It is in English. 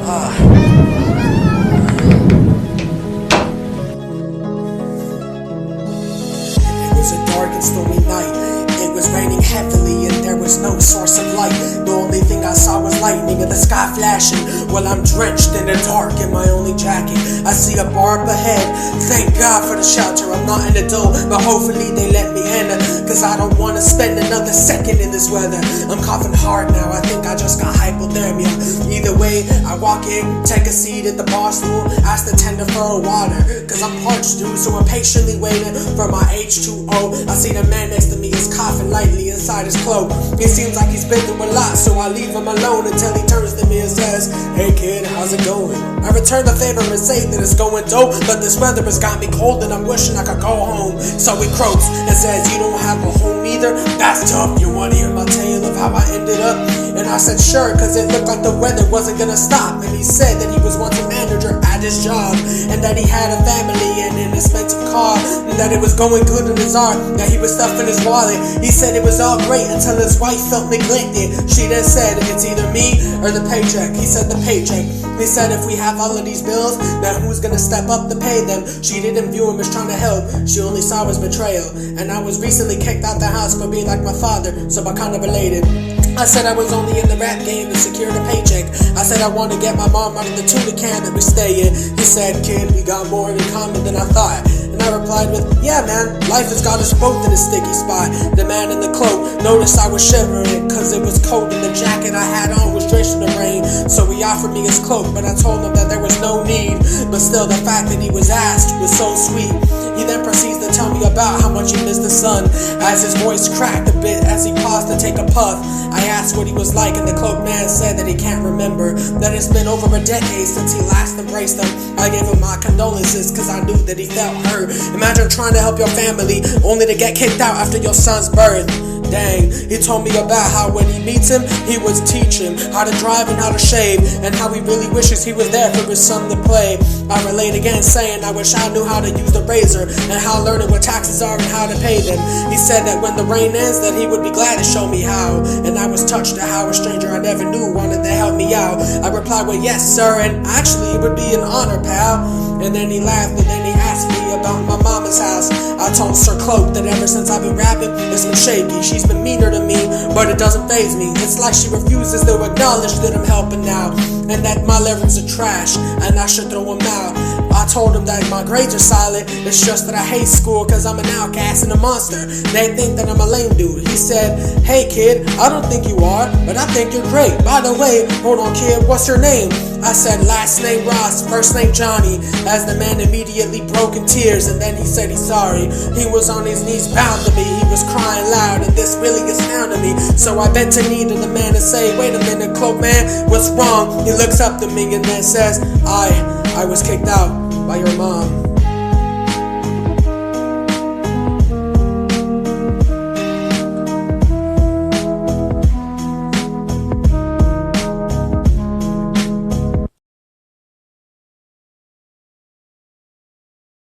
It was a dark and stormy night. It was raining heavily and there was no source of light. The only thing I saw was lightning and the sky flashing. While I'm drenched in the dark in my only jacket, I see a bar up ahead. Thank God for the shelter. I'm not in the door, but hopefully they let me in, cause I don't want to spend another second in this weather. I'm coughing hard now. I think I just got hypothermia. Either way, I walk in, take a seat at the bar stool, ask the tender for a water, cause I'm parched, dude. So I'm patiently waiting for my H2O. I see the man next to me is coughing lightly inside his cloak. It seems like he's been through a lot, so I leave him alone until he turns to me and says, "Hey kid, how's it going?" I return the favor and say that it's going dope, but this weather has got me cold and I'm wishing I could go home. So he croaks and says, "You don't have a home either? That's tough. You want to hear my tale of how I ended up?" And I said sure, cause it looked like the weather wasn't gonna stop. And he said that he was once a manager at his job, and that he had a family and an expensive car, and that it was going good in his art, that he was stuffing his wallet. He said it was all great until his wife felt neglected. She then said, "It's either me or the paycheck." He said the paycheck. He said if we have all of these bills, then who's gonna step up to pay them? She didn't view him as trying to help. She only saw his betrayal. And I was recently kicked out the house for being like my father, so I kinda related. I said I was only in the rap game to secure the paycheck. I said I want to get my mom out of the tuna can that we stay in. He said, "Kid, we got more in common than I thought." And I replied with, "Yeah man, life has got us both in a sticky spot." The man in the cloak noticed I was shivering cause it was cold and the jacket I had on was drenched in the rain. So he offered me his cloak, but I told him that there was no need. But still the fact that he was asked was so sweet. He then proceeds to tell me about how much he missed the sun, as his voice cracked a bit as he paused to take a puff. I asked what he was like and the cloak man said that he can't remember, that it's been over a decade since he last embraced them. I gave him my condolences cause I knew that he felt hurt. Imagine trying to help your family only to get kicked out after your son's birth. Dang, he told me about how when he meets him, he would teach him how to drive and how to shave, and how he really wishes he was there for his son to play. I relate again saying I wish I knew how to use the razor, and how learning what taxes are and how to pay them. He said that when the rain ends that he would be glad to show me how, and I was touched at how a stranger I never knew wanted to help me out. I replied with yes sir, and actually it would be an honor pal. And then he laughed and then he asked me about my mama's house. I told Sir Cloak that ever since I've been rapping, it's been shaky. She's been meaner to me, but it doesn't faze me. It's like she refuses to acknowledge that I'm helping now, and that my lyrics are trash and I should throw them out. I told him that my grades are solid, it's just that I hate school cause I'm an outcast and a monster. They think that I'm a lame dude. He said, "Hey kid, I don't think you are, but I think you're great. By the way, hold on kid, what's your name?" I said last name Ross, first name Johnny, as the man immediately broke in tears, and then he said he's sorry. He was on his knees bound to me, he was crying loud, and this really astounded me. So I bent a knee to the man and say, "Wait a minute, cloak man, what's wrong?" He looks up to me and then says, I was kicked out by your mom.